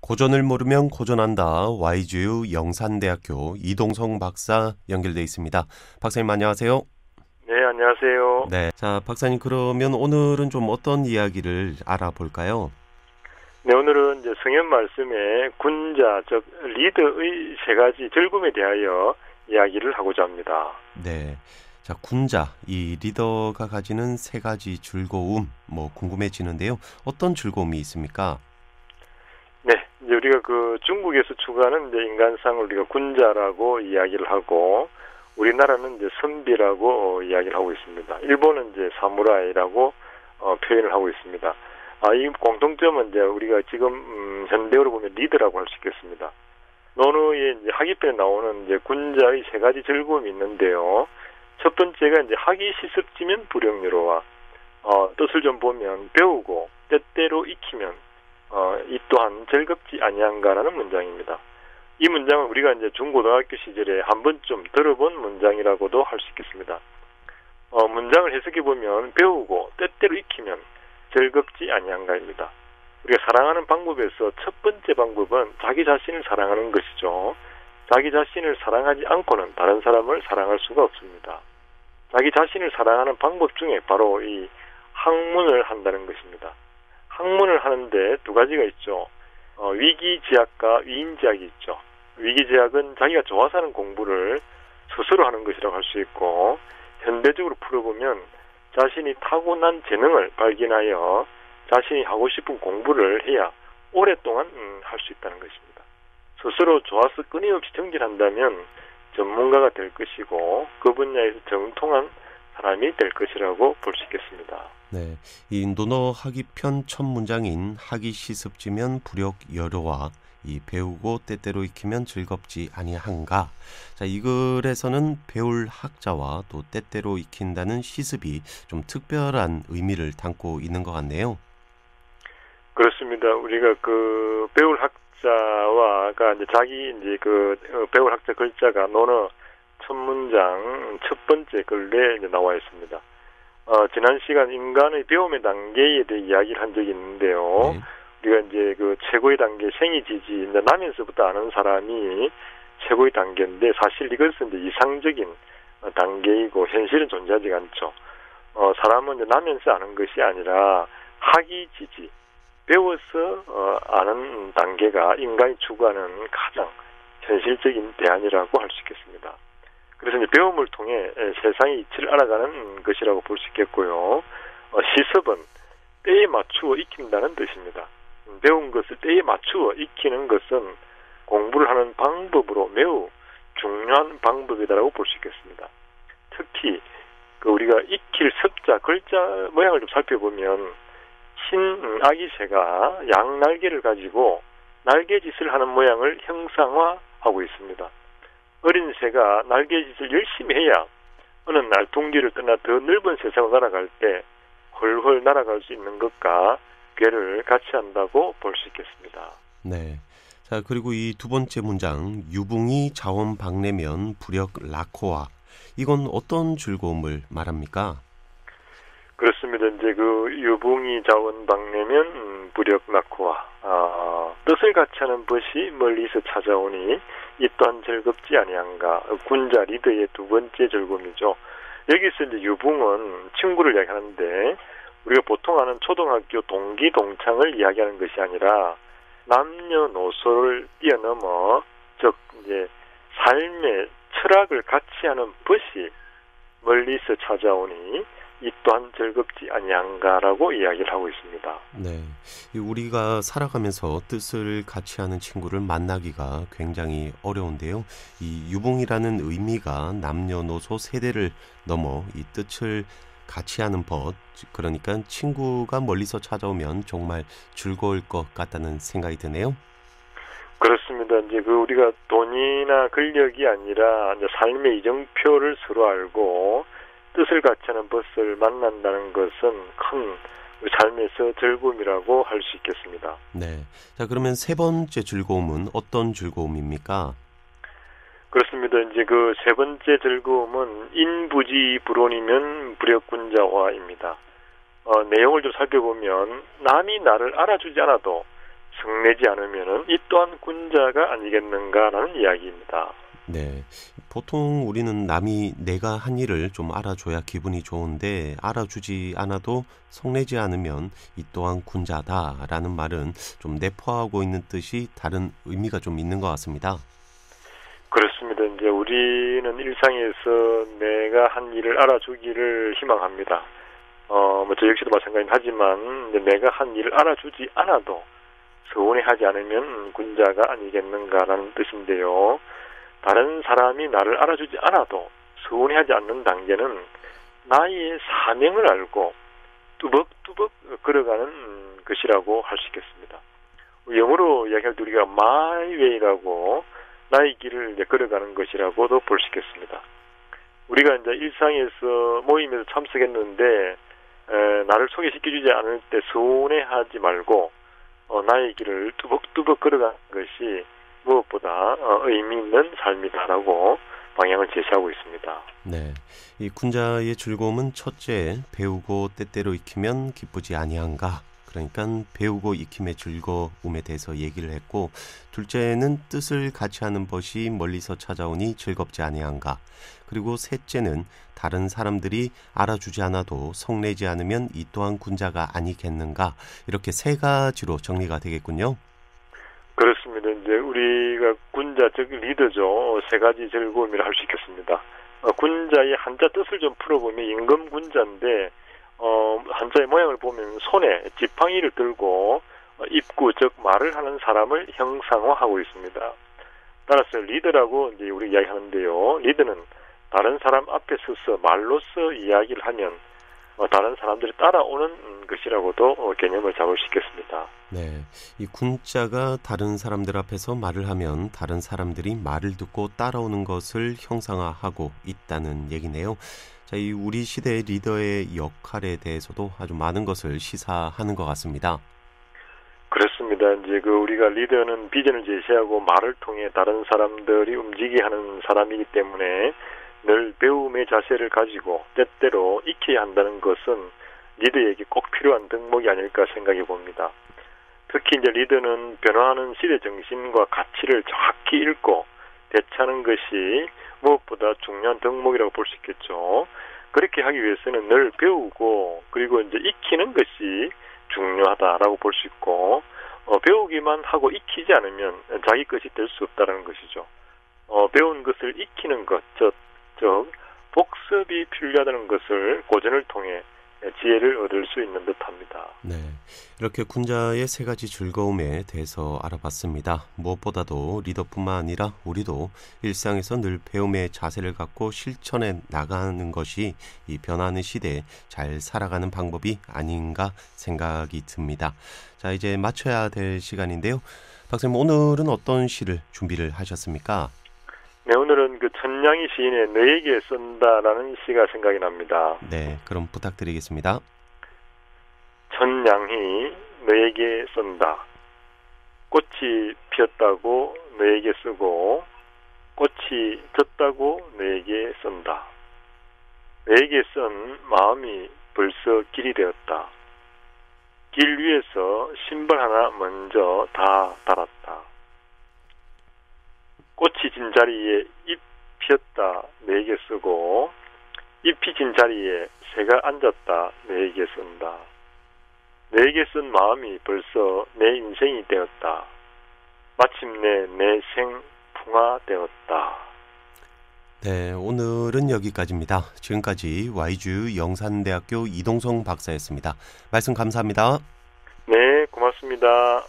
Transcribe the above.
고전을 모르면 고전한다. YGU 영산대학교 이동성 박사 연결돼 있습니다. 박사님 안녕하세요. 네, 안녕하세요. 네, 자 박사님 그러면 오늘은 좀 어떤 이야기를 알아볼까요? 네, 오늘은 이제 성현 말씀에 군자, 즉 리더의 세 가지 즐거움에 대하여 이야기를 하고자 합니다. 네, 자 군자, 이 리더가 가지는 세 가지 즐거움, 궁금해지는데요. 어떤 즐거움이 있습니까? 네, 이제 우리가 중국에서 추구하는 이제 인간상을 우리가 군자라고 이야기를 하고, 우리나라는 이제 선비라고 이야기를 하고 있습니다. 일본은 이제 사무라이라고 표현을 하고 있습니다. 이 공통점은 이제 우리가 지금 현대어로 보면 리더라고 할 수 있겠습니다. 논어의 이제 학위편에 나오는 이제 군자의 세 가지 즐거움이 있는데요. 첫 번째가 이제 학이 시습지면 불역유로와 뜻을 좀 보면 배우고 때때로 익히면 이 또한 즐겁지 아니한가라는 문장입니다. 이 문장은 우리가 이제 중고등학교 시절에 한 번쯤 들어본 문장이라고도 할 수 있겠습니다. 문장을 해석해 보면 배우고 때때로 익히면 즐겁지 아니한가입니다. 우리가 사랑하는 방법에서 첫 번째 방법은 자기 자신을 사랑하는 것이죠. 자기 자신을 사랑하지 않고는 다른 사람을 사랑할 수가 없습니다. 자기 자신을 사랑하는 방법 중에 바로 이 학문을 한다는 것입니다. 학문을 하는데 두 가지가 있죠. 위기지학과 위인지학이 있죠. 위기지학은 자기가 좋아서 하는 공부를 스스로 하는 것이라고 할 수 있고, 현대적으로 풀어보면 자신이 타고난 재능을 발견하여 자신이 하고 싶은 공부를 해야 오랫동안 할 수 있다는 것입니다. 스스로 좋아서 끊임없이 정진한다면 전문가가 될 것이고 그 분야에서 정통한 사람이 될 것이라고 볼 수 있겠습니다. 네, 이 논어 학위편 첫 문장인 학이 시습지면 불역여로와 이 배우고 때때로 익히면 즐겁지 아니한가. 자, 이 글에서는 배울 학자와 또 때때로 익힌다는 시습이 좀 특별한 의미를 담고 있는 것 같네요. 그렇습니다. 우리가 배울 학자와가 이제 배울 학자 글자가 논어 첫 문장 첫 번째 글에 이제 나와 있습니다. 지난 시간 인간의 배움의 단계에 대해 이야기를 한 적이 있는데요. 네. 우리가 이제 최고의 단계 생이지지 이제 나면서부터 아는 사람이 최고의 단계인데, 사실 이것은 이제 이상적인 단계이고 현실은 존재하지 않죠. 사람은 이제 나면서 아는 것이 아니라 학이지지 배워서 아는 단계가 인간이 추구하는 가장 현실적인 대안이라고 할 수 있겠습니다. 그래서 이제 배움을 통해 세상의 이치를 알아가는 것이라고 볼 수 있겠고요. 시습은 때에 맞추어 익힌다는 뜻입니다. 배운 것을 때에 맞추어 익히는 것은 공부를 하는 방법으로 매우 중요한 방법이다라고 볼 수 있겠습니다. 특히 우리가 익힐 습자 글자 모양을 좀 살펴보면 흰 아기새가 양 날개를 가지고 날개짓을 하는 모양을 형상화하고 있습니다. 어린 새가 날개짓을 열심히 해야 어느 날 둥지를 떠나 더 넓은 세상을 날아갈 때 훨훨 날아갈 수 있는 것과 괴를 같이 한다고 볼 수 있겠습니다. 네. 자, 그리고 이 두 번째 문장, 유붕이 자원 박내면 불역 라코아. 이건 어떤 즐거움을 말합니까? 그렇습니다. 이제 유붕이 자원 박내면 불역 라코아. 뜻을 같이 하는 것이 멀리서 찾아오니 이 또한 즐겁지 아니한가. 군자 리더의 두 번째 즐거움이죠. 여기서 이제 유붕은 친구를 이야기하는데, 우리가 보통 아는 초등학교 동기 동창을 이야기하는 것이 아니라 남녀노소를 뛰어넘어, 즉 이제 삶의 철학을 같이 하는 것이 멀리서 찾아오니 이 또한 즐겁지 아니한가라고 이야기를 하고 있습니다. 네, 우리가 살아가면서 뜻을 같이 하는 친구를 만나기가 굉장히 어려운데요. 이 유붕이라는 의미가 남녀노소 세대를 넘어 이 뜻을 같이 하는 법, 그러니까 친구가 멀리서 찾아오면 정말 즐거울 것 같다는 생각이 드네요. 그렇습니다. 이제 우리가 돈이나 권력이 아니라 이제 삶의 이정표를 서로 알고 뜻을 같이 하는 것을 만난다는 것은 큰 삶에서 즐거움이라고 할 수 있겠습니다. 네. 자, 그러면 세 번째 즐거움은 어떤 즐거움입니까? 그렇습니다. 이제 세 번째 즐거움은 인부지불온이면 불역군자화입니다. 내용을 좀 살펴보면 남이 나를 알아주지 않아도 성내지 않으면은 이 또한 군자가 아니겠는가라는 이야기입니다. 네. 보통 우리는 남이 내가 한 일을 좀 알아줘야 기분이 좋은데 알아주지 않아도 성내지 않으면 이 또한 군자다라는 말은 좀 내포하고 있는 뜻이 다른 의미가 좀 있는 것 같습니다. 그렇습니다. 이제 우리는 일상에서 내가 한 일을 알아주기를 희망합니다. 저 역시도 마찬가지긴 하지만 이제 내가 한 일을 알아주지 않아도 서운해하지 않으면 군자가 아니겠는가라는 뜻인데요. 다른 사람이 나를 알아주지 않아도 서운해하지 않는 단계는 나의 사명을 알고 뚜벅뚜벅 걸어가는 것이라고 할 수 있겠습니다. 영어로 이야기할 때 우리가 my way라고 나의 길을 이제 걸어가는 것이라고도 볼 수 있겠습니다. 우리가 이제 일상에서 모임에서 참석했는데 나를 소개시켜주지 않을 때 서운해하지 말고 나의 길을 뚜벅뚜벅 걸어가는 것이 무엇보다 의미 있는 삶이다라고 방향을 제시하고 있습니다. 네, 이 군자의 즐거움은 첫째, 배우고 때때로 익히면 기쁘지 아니한가. 그러니까 배우고 익힘의 즐거움에 대해서 얘기를 했고, 둘째는 뜻을 같이 하는 것이 멀리서 찾아오니 즐겁지 아니한가. 그리고 셋째는 다른 사람들이 알아주지 않아도 성내지 않으면 이 또한 군자가 아니겠는가. 이렇게 세 가지로 정리가 되겠군요. 그렇습니다. 이제 우리가 군자, 즉 리더죠. 세 가지 즐거움이라 할 수 있겠습니다. 군자의 한자 뜻을 좀 풀어보면 임금군자인데 한자의 모양을 보면 손에 지팡이를 들고 입구, 즉 말을 하는 사람을 형상화하고 있습니다. 따라서 리더라고 이제 우리 이야기하는데요. 리더는 다른 사람 앞에 서서 말로써 이야기를 하면 다른 사람들이 따라오는 것이라고도 개념을 잡을 수 있겠습니다. 네, 이 군자가 다른 사람들 앞에서 말을 하면 다른 사람들이 말을 듣고 따라오는 것을 형상화하고 있다는 얘기네요. 자, 이 우리 시대의 리더의 역할에 대해서도 아주 많은 것을 시사하는 것 같습니다. 그렇습니다. 이제 우리가 리더는 비전을 제시하고 말을 통해 다른 사람들이 움직이게 하는 사람이기 때문에 늘 배움의 자세를 가지고 때때로 익혀야 한다는 것은 리더에게 꼭 필요한 덕목이 아닐까 생각해 봅니다. 특히 이제 리더는 변화하는 시대 정신과 가치를 정확히 읽고 대처하는 것이 무엇보다 중요한 덕목이라고 볼 수 있겠죠. 그렇게 하기 위해서는 늘 배우고 그리고 이제 익히는 것이 중요하다라고 볼 수 있고 배우기만 하고 익히지 않으면 자기 것이 될 수 없다는 것이죠. 배운 것을 익히는 것, 즉 복습이 필요하다는 것을 고전을 통해 지혜를 얻을 수 있는 듯합니다. 네, 이렇게 군자의 세 가지 즐거움에 대해서 알아봤습니다. 무엇보다도 리더뿐만 아니라 우리도 일상에서 늘 배움의 자세를 갖고 실천해 나가는 것이 이 변화하는 시대에 잘 살아가는 방법이 아닌가 생각이 듭니다. 자, 이제 마쳐야 될 시간인데요. 박사님, 오늘은 어떤 시를 준비를 하셨습니까? 네, 오늘은 천냥이 시인의 너에게 쓴다라는 시가 생각이 납니다. 네, 그럼 부탁드리겠습니다. 천냥이 너에게 쓴다. 꽃이 피었다고 너에게 쓰고 꽃이 졌다고 너에게 쓴다. 너에게 쓴 마음이 벌써 길이 되었다. 길 위에서 신발 하나 먼저 다 달았다. 꽃이 진 자리에 잎 피었다 내게 쓰고 잎이 진 자리에 새가 앉았다 내게 쓴다. 내게 쓴 마음이 벌써 내 인생이 되었다. 마침내 내 생 풍화되었다. 네, 오늘은 여기까지입니다. 지금까지 YGU 영산대학교 이동성 박사였습니다. 말씀 감사합니다. 네, 고맙습니다.